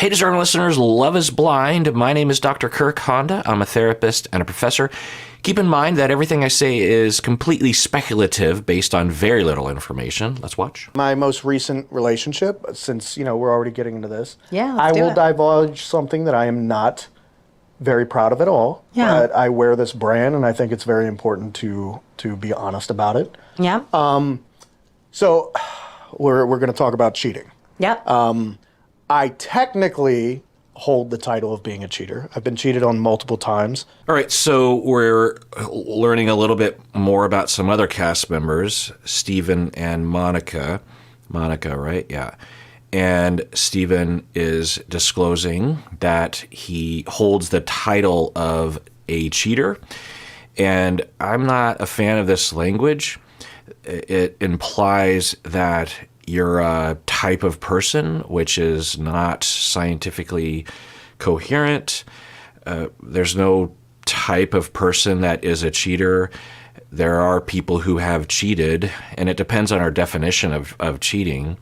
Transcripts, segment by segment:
Hey, discerning listeners, Love is Blind. My name is Dr. Kirk Honda. I'm a therapist and a professor. Keep in mind that everything I say is completely speculative based on very little information. Let's watch. My most recent relationship, since, we're already getting into this, Yeah, I let's do will it. divulge something that I am not very proud of at all. Yeah. But I wear this brand, and I think it's very important to be honest about it. Yeah. So we're going to talk about cheating. Yep. I technically hold the title of being a cheater. I've been cheated on multiple times. All right, so we're learning a little bit more about some other cast members, Stephen and Monica. Monica, right? Yeah. And Stephen is disclosing that he holds the title of a cheater. And I'm not a fan of this language. It implies that you're a type of person, which is not scientifically coherent. There's no type of person that is a cheater. There are people who have cheated, and it depends on our definition of cheating.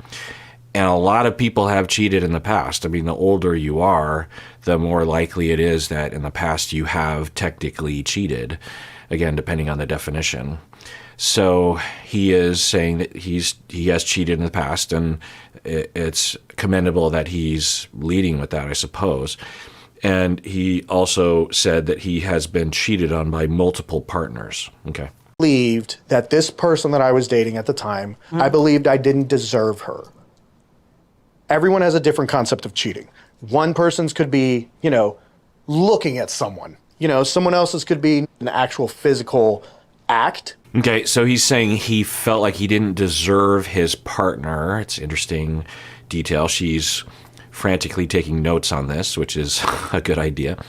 And a lot of people have cheated in the past. I mean, the older you are, the more likely it is that in the past you have technically cheated, again, depending on the definition. So he is saying that he has cheated in the past, and it's commendable that he's leading with that, I suppose. And he also said that he has been cheated on by multiple partners. Okay. Believed that this person that I was dating at the time, I believed I didn't deserve her. Everyone has a different concept of cheating. One person's could be, looking at someone. Someone else's could be an actual physical act. Okay, so he's saying he felt like he didn't deserve his partner. It's interesting detail. She's frantically taking notes on this, which is a good idea.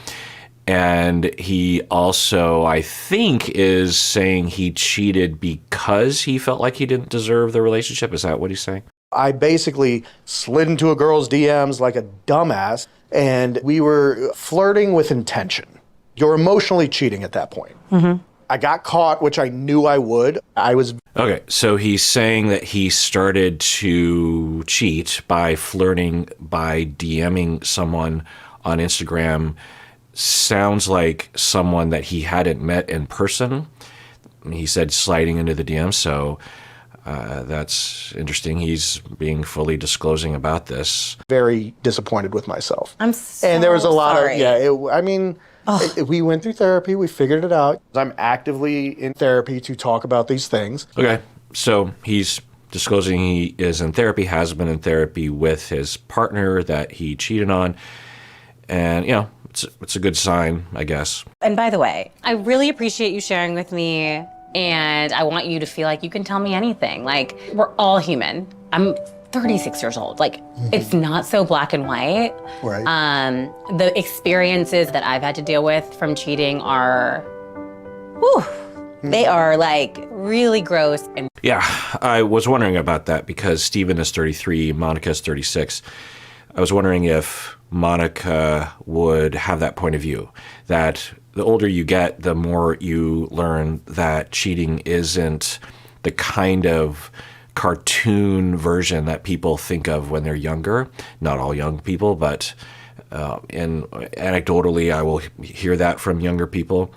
And he also, I think, is saying he cheated because he felt like he didn't deserve the relationship. Is that what he's saying? I basically slid into a girl's DMs like a dumbass, and we were flirting with intention. You're emotionally cheating at that point. Mm-hmm. I got caught, which I knew I would. Okay, so he's saying that he started to cheat by flirting, by DMing someone on Instagram. Sounds like someone that he hadn't met in person. He said sliding into the DM, so that's interesting. He's being fully disclosing about this. Very disappointed with myself. I'm so And there was a lot sorry. we went through therapy. We figured it out. I'm actively in therapy to talk about these things. Okay, so he's disclosing he is in therapy, has been in therapy with his partner that he cheated on. And, it's a good sign, I guess. And by the way, I really appreciate you sharing with me, and I want you to feel like you can tell me anything. Like, we're all human. I'm 36 years old. Like, it's not so black and white. Right. The experiences that I've had to deal with from cheating are, they are like really gross. And Yeah, I was wondering about that because Stephen is 33, Monica is 36. I was wondering if Monica would have that point of view, that the older you get, the more you learn that cheating isn't the kind of cartoon version that people think of when they're younger. Not all young people, but anecdotally, I will hear that from younger people.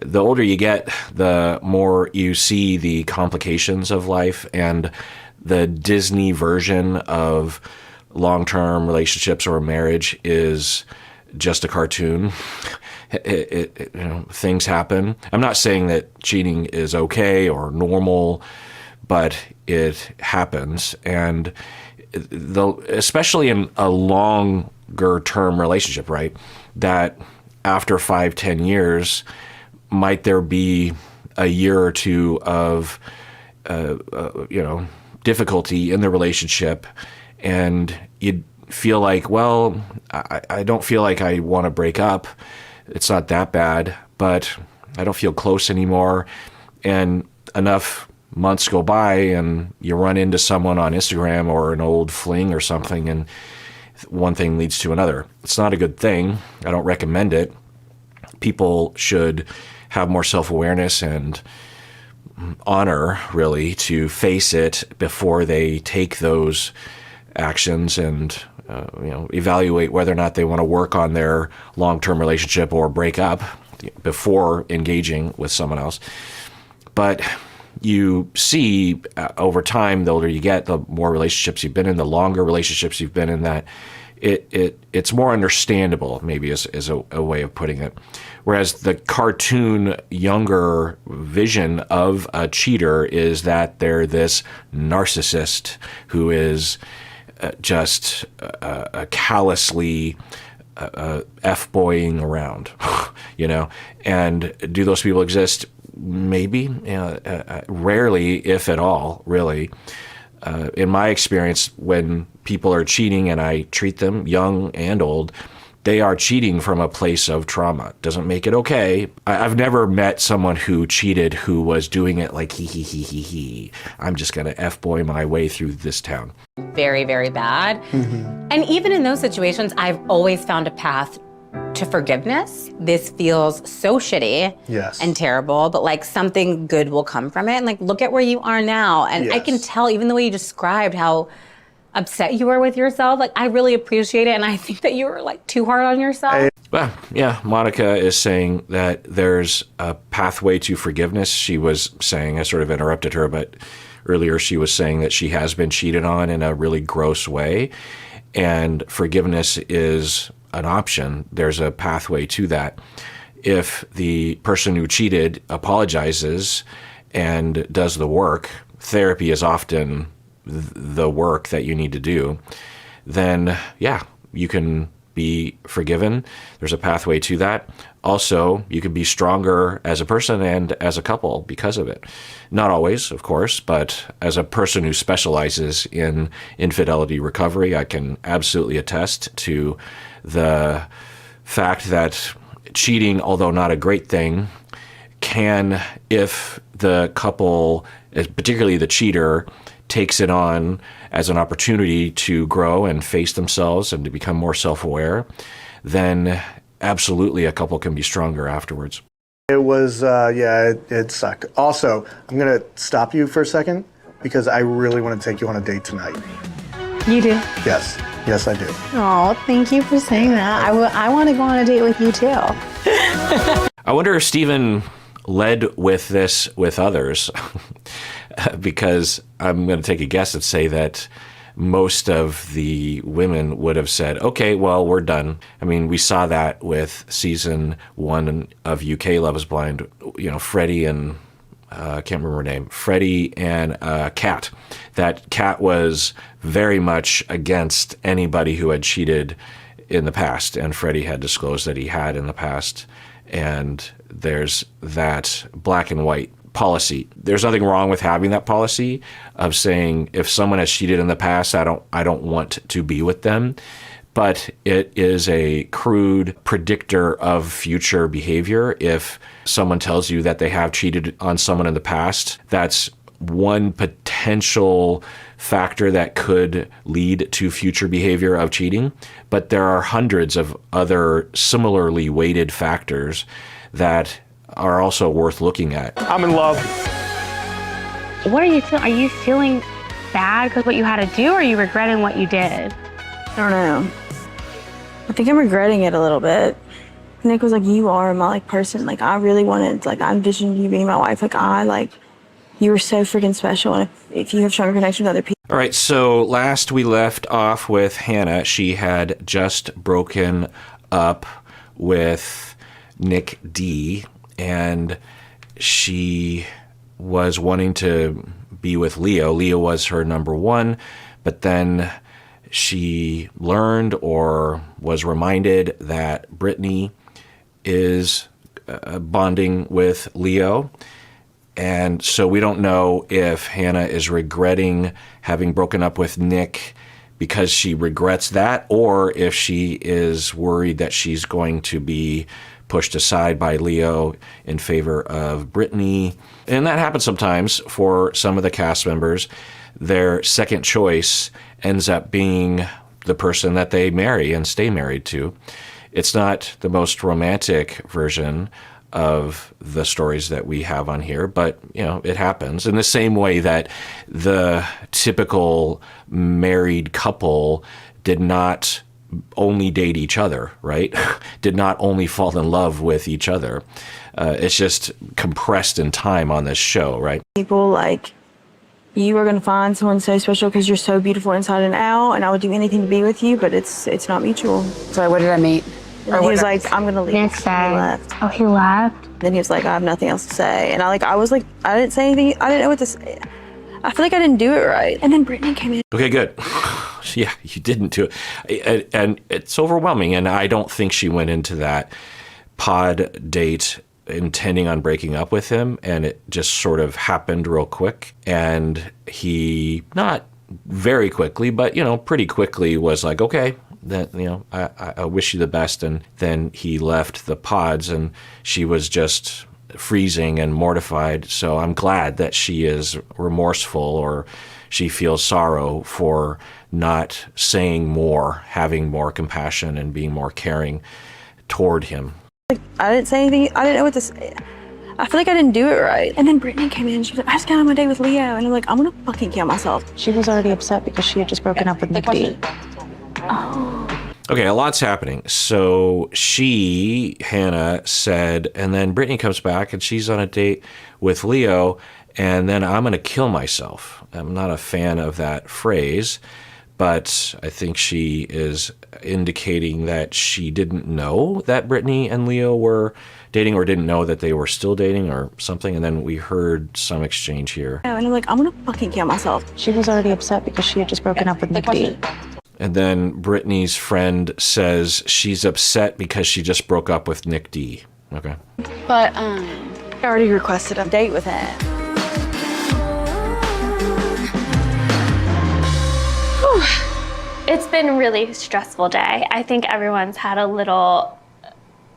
The older you get, the more you see the complications of life, and the Disney version of long-term relationships or marriage is just a cartoon. Things happen. I'm not saying that cheating is okay or normal, but it happens. And especially in a longer term relationship, right? That after 5-10 years, might there be a year or two of, difficulty in the relationship, and you'd feel like, well, I don't feel like I want to break up. It's not that bad, but I don't feel close anymore. And enough months go by and you run into someone on Instagram or an old fling or something, and one thing leads to another. It's not a good thing. I don't recommend it. People should have more self-awareness and honor, really, to face it before they take those actions and evaluate whether or not they want to work on their long-term relationship or break up before engaging with someone else. But you see over time, the older you get, the more relationships you've been in, the longer relationships you've been in, that it's more understandable, maybe is a way of putting it. Whereas the cartoon younger vision of a cheater is that they're this narcissist who is just callously F-boying around, And do those people exist? Maybe, rarely, if at all, really. In my experience, when people are cheating and I treat them, young and old, they are cheating from a place of trauma. Doesn't make it okay. I've never met someone who cheated who was doing it like he. I'm just going to F-boy my way through this town. Very, very bad. And even in those situations, I've always found a path to forgiveness. This feels so shitty and terrible, but like something good will come from it. And like, look at where you are now. And I can tell, even the way you described how upset you were with yourself, like I really appreciate it. And I think that you were like too hard on yourself. Well, yeah, Monica is saying that there's a pathway to forgiveness. She was saying, I sort of interrupted her, but earlier she was saying that she has been cheated on in a really gross way. And forgiveness is an option. There's a pathway to that. If the person who cheated apologizes and does the work, therapy is often the work that you need to do, then yeah, you can be forgiven. There's a pathway to that. Also, you can be stronger as a person and as a couple because of it. Not always, of course, but as a person who specializes in infidelity recovery, I can absolutely attest to the fact that cheating, although not a great thing, can, if the couple, particularly the cheater, takes it on as an opportunity to grow and face themselves and to become more self-aware, then absolutely a couple can be stronger afterwards. It was, it sucked. Also, I'm going to stop you for a second because I really want to take you on a date tonight. You do? Yes. Yes, I do. Oh, thank you for saying that. I want to go on a date with you too. I wonder if Stephen led with this with others because I'm going to take a guess and say that most of the women would have said, okay, well, we're done. I mean, we saw that with season 1 of UK Love is Blind, Freddie and, I can't remember her name, Freddie and Kat. That Kat was very much against anybody who had cheated in the past, and Freddie had disclosed that he had in the past. And there's that black and white policy. There's nothing wrong with having that policy of saying if someone has cheated in the past, I don't want to be with them. But it is a crude predictor of future behavior. If someone tells you that they have cheated on someone in the past, that's one potential factor that could lead to future behavior of cheating. But there are hundreds of other similarly weighted factors that are also worth looking at. I'm in love. What are you feeling? Are you feeling bad because what you had to do, or are you regretting what you did? I don't know. I think I'm regretting it a little bit. Nick was like, you are my person. Like, I really wanted, I envisioned you being my wife. You were so freaking special. And if you have stronger connection with other people. All right, so last we left off with Hannah. She had just broken up with Nick D, and she was wanting to be with Leo. Leo was her number one, but then she learned or was reminded that Brittany is bonding with Leo. And so we don't know if Hannah is regretting having broken up with Nick because she regrets that, or if she is worried that she's going to be pushed aside by Leo in favor of Brittany. And that happens sometimes for some of the cast members. Their second choice ends up being the person that they marry and stay married to. It's not the most romantic version of the stories that we have on here, but it happens in the same way that the typical married couple did not only date each other, right? Did not only fall in love with each other. It's just compressed in time on this show, right? People like, you are going to find someone so special because you're so beautiful inside and out, and I would do anything to be with you, but it's not mutual. So what did I meet? And he was like, I'm going to leave. Nick And said, he left. oh, he left? Then he was like, I have nothing else to say. And I didn't say anything. I didn't know what to say. I feel like I didn't do it right. And then Brittany came in. Okay, good. Yeah, you didn't do it. And it's overwhelming. And I don't think she went into that pod date intending on breaking up with him. And it just sort of happened real quick. And he, not very quickly, but, pretty quickly was like, okay, then, I wish you the best. And then he left the pods and she was just freezing and mortified. So I'm glad that she is remorseful, or she feels sorrow for not saying more, having more compassion and being more caring toward him. I didn't say anything. I didn't know what to say. I feel like I didn't do it right. And then Brittany came in and she was like, I just got on my date with Leo. And I'm like, I'm going to fucking kill myself. She was already upset because she had just broken up with Nick D. Okay, a lot's happening. So Hannah said, and then Brittany comes back and she's on a date with Leo, and then I'm going to kill myself. I'm not a fan of that phrase, but I think she is indicating that she didn't know that Brittany and Leo were dating, or didn't know that they were still dating or something. And then we heard some exchange here. And I'm like, I'm going to fucking kill myself. She was already upset because she had just broken up with Nick D. And then Brittany's friend says she's upset because she just broke up with Nick D. Okay. But I already requested a date with him. It's been a really stressful day. I think everyone's had a little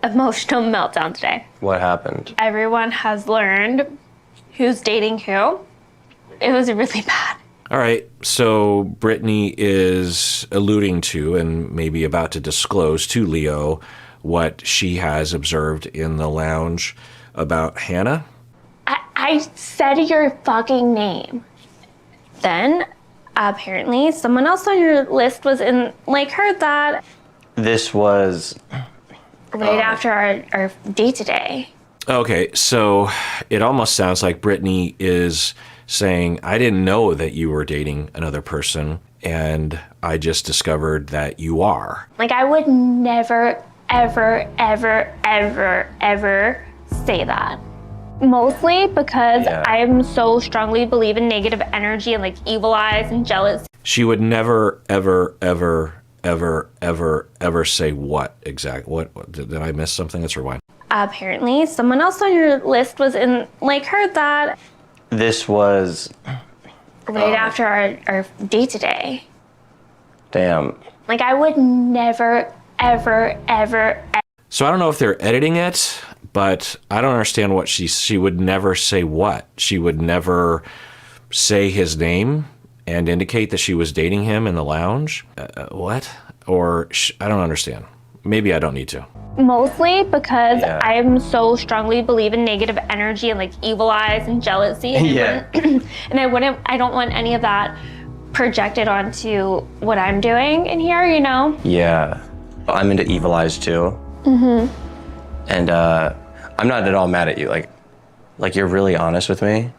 emotional meltdown today. What happened? Everyone has learned who's dating who. It was really bad. All right, so Brittany is alluding to and maybe about to disclose to Leo what she has observed in the lounge about Hannah. I said your fucking name. Then, apparently, someone else on your list was in, heard that This was... right after our date today. Okay, so it almost sounds like Brittany is saying, I didn't know that you were dating another person, and I just discovered that you are. I would never, ever, ever, ever, ever say that. Mostly because I so strongly believe in negative energy and evil eyes and jealousy. She would never, ever, ever, ever, ever, ever say what exactly? What did I miss something? That's rewind. Apparently, someone else on your list was in, heard that This was... right after our date today. Damn. I would never, ever, ever, So I don't know if they're editing it, but I don't understand what she would never say what. She would never say his name and indicate that she was dating him in the lounge. What? Or I don't understand. Maybe I don't need to. Mostly because I so strongly believe in negative energy and evil eyes and jealousy. And and I don't want any of that projected onto what I'm doing in here, Yeah. I'm into evil eyes too. Mm-hmm. And I'm not at all mad at you. You're really honest with me.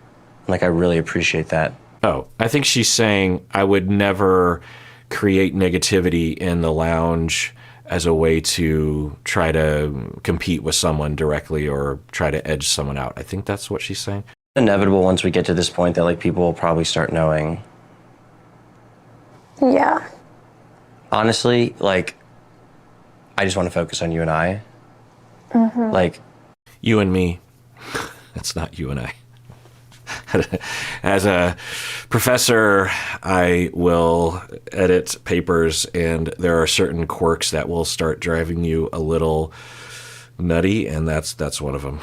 I really appreciate that. Oh, I think she's saying I would never create negativity in the lounge as a way to try to compete with someone directly or try to edge someone out. I think that's what she's saying. Inevitable once we get to this point that people will probably start knowing. Yeah. Honestly, I just want to focus on you and I. Mm-hmm. You and me. That's not you and I. As a professor, I will edit papers, and there are certain quirks that will start driving you a little nutty, and that's one of them.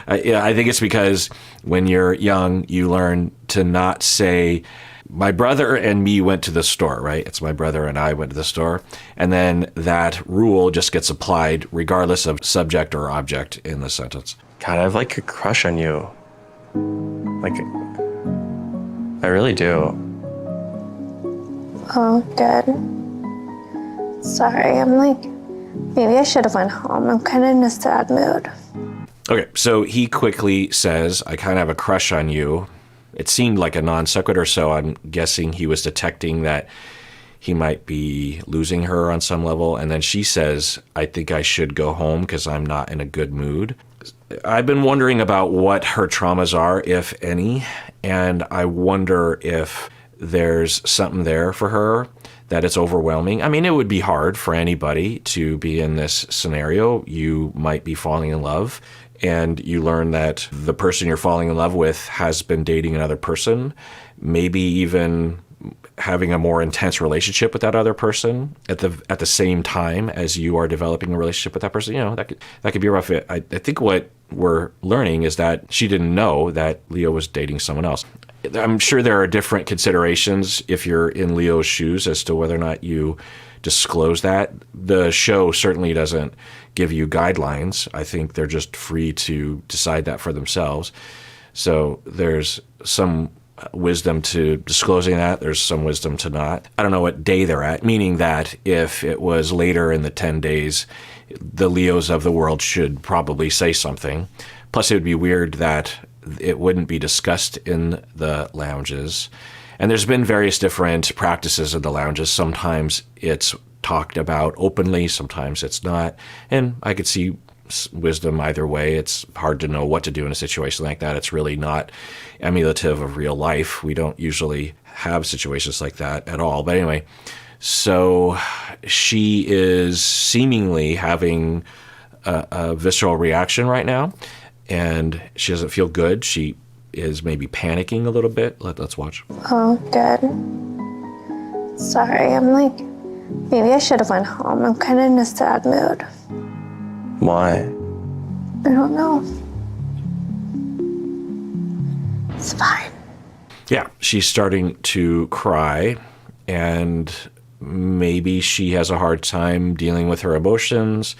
I think it's because when you're young, you learn to not say, my brother and me went to the store, right? It's my brother and I went to the store. And then that rule just gets applied regardless of subject or object in the sentence. God, I have a crush on you. I really do. Oh, good. Sorry, I'm like, maybe I should have went home. I'm kind of in a sad mood. Okay, so he quickly says, I kind of have a crush on you. It seemed like a non sequitur, so I'm guessing he was detecting that he might be losing her on some level. And then she says, I think I should go home because I'm not in a good mood. I've been wondering about what her traumas are, if any, and I wonder if there's something there for her that it's overwhelming. I mean, it would be hard for anybody to be in this scenario. You might be falling in love, and you learn that the person you're falling in love with has been dating another person, maybe even having a more intense relationship with that other person at the same time as you are developing a relationship with that person. You know, that could be a rough fit. I think what we're learning is that she didn't know that Leo was dating someone else. I'm sure there are different considerations if you're in Leo's shoes as to whether or not you disclose that. The show certainly doesn't give you guidelines. I think they're just free to decide that for themselves. So there's some wisdom to disclosing that. There's some wisdom to not. I don't know what day they're at, meaning that if it was later in the 10 days, the Leos of the world should probably say something. Plus, it would be weird that it wouldn't be discussed in the lounges. And there's been various different practices in the lounges. Sometimes it's talked about openly, sometimes it's not. And I could see wisdom either way. It's hard to know what to do in a situation like that. It's really not emulative of real life. We don't usually have situations like that at all. But anyway, so she is seemingly having a visceral reaction right now, and she doesn't feel good. She is maybe panicking a little bit. Let's watch. Oh, good. Sorry, I'm like, maybe I should have went home. I'm kind of in a sad mood. Why? I don't know. It's fine. Yeah, she's starting to cry, and maybe she has a hard time dealing with her emotions,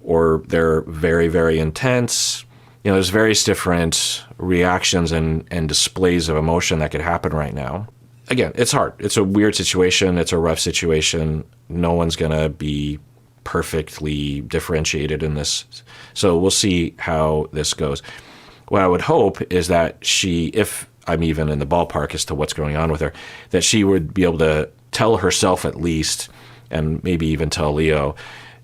or they're very, very intense. You know, there's various different reactions and displays of emotion that could happen right now. Again, it's hard. It's a weird situation. It's a rough situation. No one's going to be perfectly differentiated in this. So we'll see how this goes. What I would hope is that she, if I'm even in the ballpark as to what's going on with her, that she would be able to tell herself at least, and maybe even tell Leo,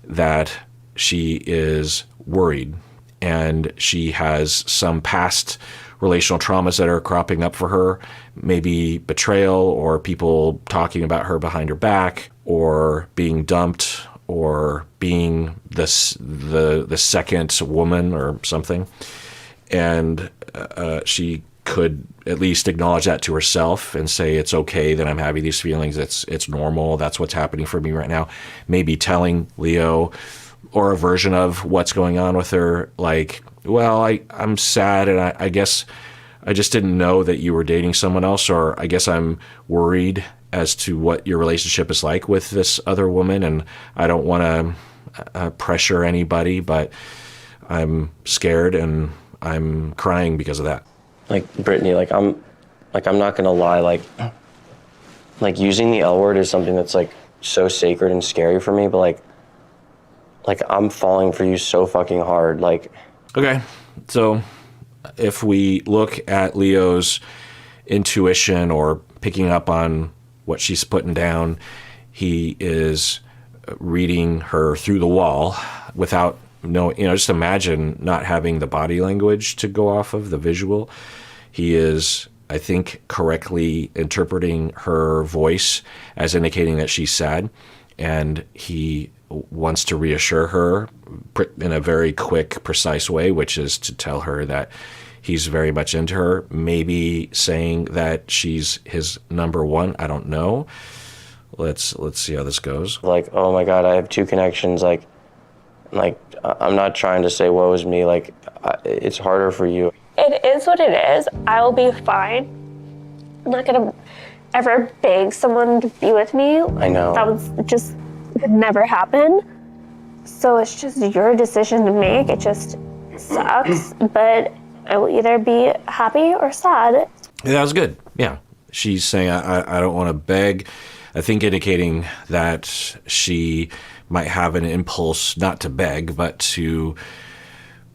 that she is worried and she has some past relational traumas that are cropping up for her, maybe betrayal or people talking about her behind her back, or being dumped, or being the second woman or something. And she could at least acknowledge that to herself and say, it's okay that I'm having these feelings. It's normal. That's what's happening for me right now. Maybe telling Leo, or a version of what's going on with her, like, well, I'm sad, and I guess I just didn't know that you were dating someone else, or I guess I'm worried as to what your relationship is like with this other woman, and I don't want to pressure anybody, but I'm scared and I'm crying because of that. Like, Brittany, I'm not gonna lie, like using the L word is something that's like so sacred and scary for me, but like I'm falling for you so fucking hard. Like, okay, so if we look at Leo's intuition or picking up on what she's putting down, he is reading her through the wall without just imagine not having the body language to go off of, the visual. He is, I think, correctly interpreting her voice as indicating that she's sad, and he wants to reassure her in a very quick, precise way, which is to tell her that he's very much into her, maybe saying that she's his number one. I don't know. Let's see how this goes. Like, oh my God, I have two connections. Like I'm not trying to say woe is me. Like, it's harder for you. It is what it is. I'll be fine. I'm not gonna ever beg someone to be with me. I know. That was just would never happen. So it's just your decision to make. It just sucks, but I will either be happy or sad. Yeah, that was good. Yeah. She's saying, I don't want to beg. I think indicating that she might have an impulse not to beg, but to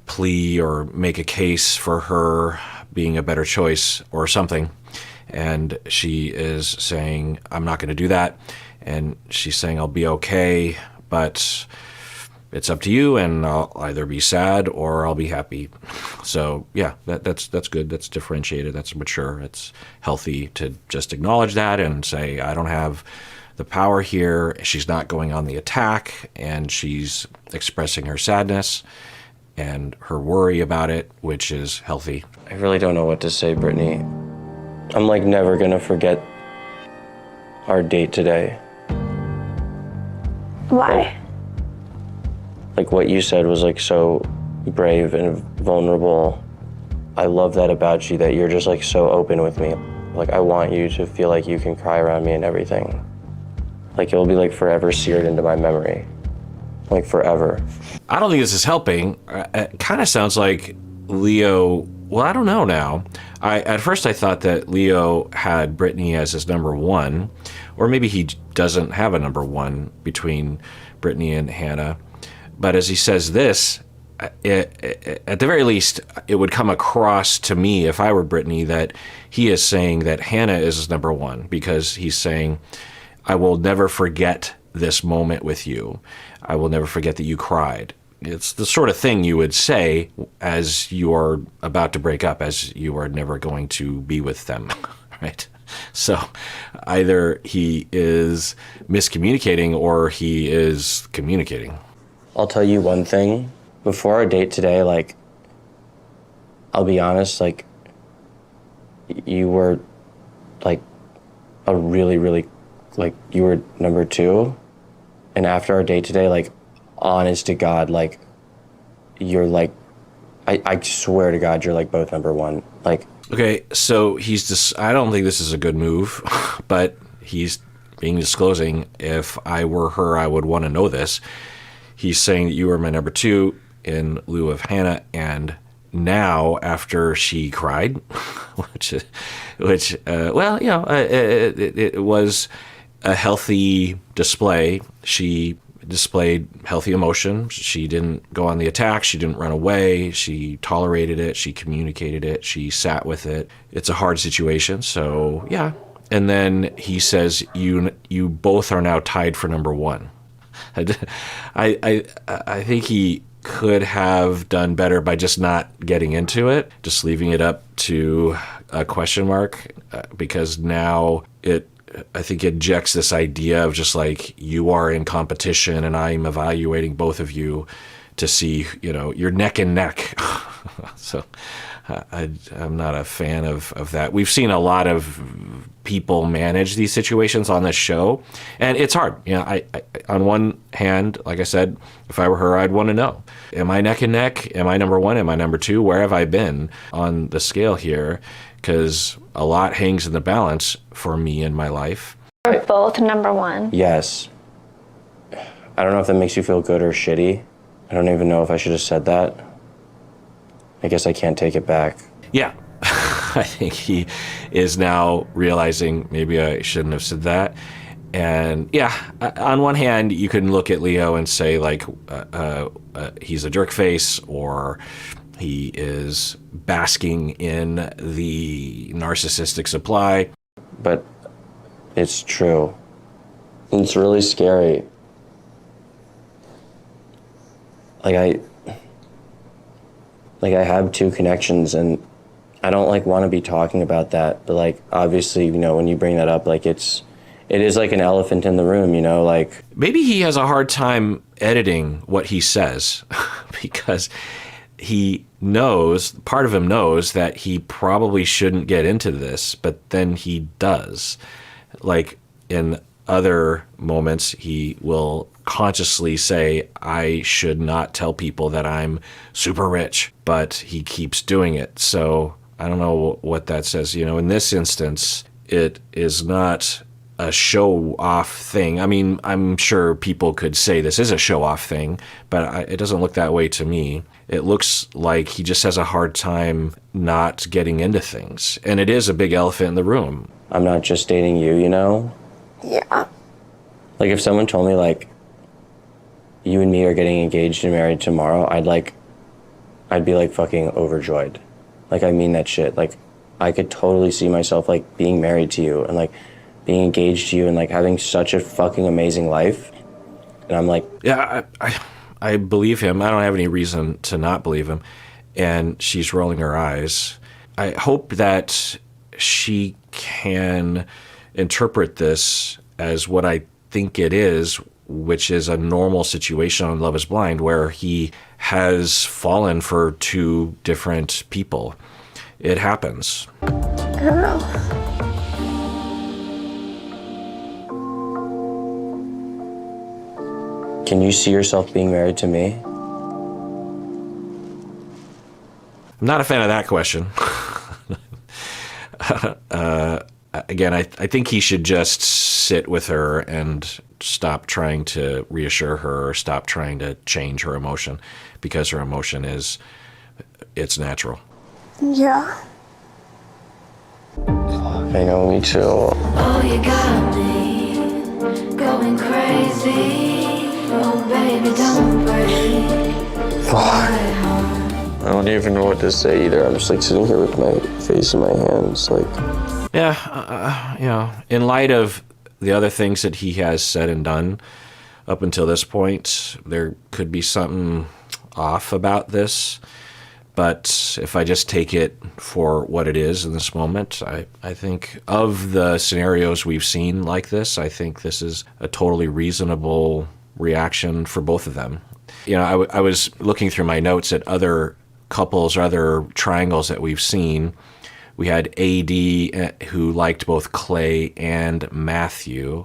plea or make a case for her being a better choice or something. And she is saying, I'm not going to do that. And she's saying, I'll be okay, but it's up to you, and I'll either be sad or I'll be happy. So yeah, that's good. That's differentiated. That's mature. It's healthy to just acknowledge that and say, I don't have the power here. She's not going on the attack, and she's expressing her sadness and her worry about it, which is healthy. I really don't know what to say, Brittany. I'm like never gonna forget our date today. Why? Like what you said was like so brave and vulnerable. I love that about you, that you're just like so open with me. Like I want you to feel like you can cry around me and everything. Like it'll be like forever seared into my memory. Like forever. I don't think this is helping. It kind of sounds like Leo, well, I don't know now. At first I thought that Leo had Brittany as his number one, or maybe he doesn't have a number one between Brittany and Hannah. But as he says this, at the very least, it would come across to me, if I were Brittany, that he is saying that Hannah is his number one, because he's saying, I will never forget this moment with you. I will never forget that you cried. It's the sort of thing you would say as you are about to break up, as you are never going to be with them, right? So either he is miscommunicating or he is communicating. I'll tell you one thing. Before our date today, like, I'll be honest, like, you were, like, a really, really, like, you were number two. And after our date today, like, honest to God, like, you're, like, I swear to God, you're, like, both number one. Like, okay, so he's just, I don't think this is a good move, but he's being disclosing, if I were her, I would want to know this. He's saying that you were my number two in lieu of Hannah, and now after she cried, well, you know, it was a healthy display. She displayed healthy emotion. She didn't go on the attack. She didn't run away. She tolerated it. She communicated it. She sat with it. It's a hard situation, so yeah. And then he says, you both are now tied for number one. I think he could have done better by just not getting into it, just leaving it up to a question mark, because now I think it injects this idea of just like, you are in competition and I'm evaluating both of you to see, you know, you're neck and neck. So I'm not a fan of that. We've seen a lot of people manage these situations on this show, and it's hard. You know, I on one hand, like I said, if I were her, I'd want to know, am I neck and neck? Am I number one? Am I number two? Where have I been on the scale here? Because a lot hangs in the balance for me in my life. We're both number one. yes. I don't know if that makes you feel good or shitty. I don't even know if I should have said that. I guess I can't take it back. Yeah, I think he is now realizing maybe I shouldn't have said that. And yeah, on one hand, you can look at Leo and say, like, he's a jerk face, or he is basking in the narcissistic supply. But it's true. It's really scary. Like I have two connections, and I don't like want to be talking about that, but like obviously, you know, when you bring that up, like it is like an elephant in the room, you know, like Maybe he has a hard time editing what he says because he knows, part of him knows that he probably shouldn't get into this, but then he does. Like in other moments, he will consciously say, I should not tell people that I'm super rich, but he keeps doing it. So I don't know what that says. You know, in this instance, it is not a show-off thing. I mean, I'm sure people could say this is a show-off thing, but it doesn't look that way to me. It looks like he just has a hard time not getting into things. And it is a big elephant in the room. I'm not just dating you, you know? Yeah. Like if someone told me like, you and me are getting engaged and married tomorrow, I'd be like fucking overjoyed. Like I mean that shit. Like I could totally see myself like being married to you and like being engaged to you and like having such a fucking amazing life. And I'm like, Yeah, I believe him. I don't have any reason to not believe him. And she's rolling her eyes. I hope that she can interpret this as what I think it is, which is a normal situation on Love is Blind where he has fallen for two different people. It happens. I don't know. can you see yourself being married to me? I'm not a fan of that question. Again, I think he should just sit with her and stop trying to reassure her or stop trying to change her emotion, because her emotion it's natural. Yeah. I know, me too. Oh, you got me going crazy. Oh, baby, don't break. I don't even know what to say either. I'm just like sitting here with my face in my hands, like. Yeah, in light of the other things that he has said and done up until this point, there could be something off about this. But if I just take it for what it is in this moment, I think of the scenarios we've seen like this, I think this is a totally reasonable reaction for both of them. You know, I was looking through my notes at other couples or other triangles that we've seen. We had AD, who liked both Clay and Matthew.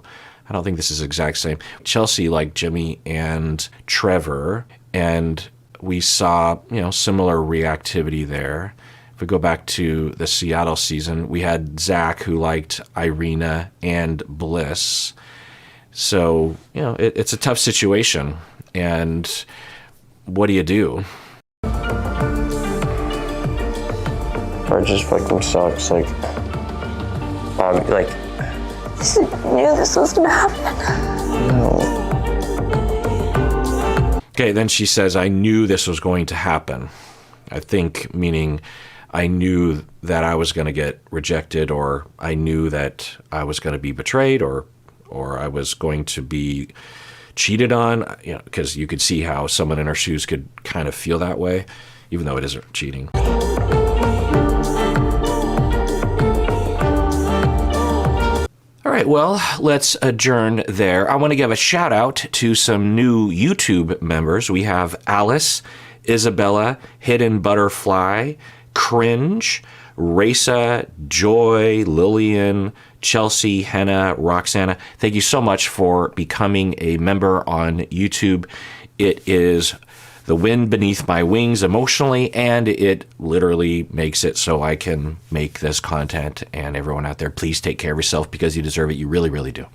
I don't think this is the exact same. Chelsea liked Jimmy and Trevor, and we saw, similar reactivity there. If we go back to the Seattle season, we had Zach, who liked Irina and Bliss. So, it's a tough situation. And what do you do? It just fucking sucks. Like, I knew this was gonna happen. no. Okay, then she says, I knew this was going to happen. I think meaning I knew that I was going to get rejected, or I knew that I was going to be betrayed, or I was going to be cheated on, because you could see how someone in her shoes could kind of feel that way, even though it isn't cheating. All right, well, let's adjourn there. I want to give a shout out to some new YouTube members. We have Alice, Isabella, Hidden Butterfly, Cringe, Raisa, Joy, Lillian, Chelsea, Henna, Roxana. Thank you so much for becoming a member on YouTube. It is the wind beneath my wings emotionally, and it literally makes it so I can make this content. And everyone out there, please take care of yourself, because you deserve it. You really, really do.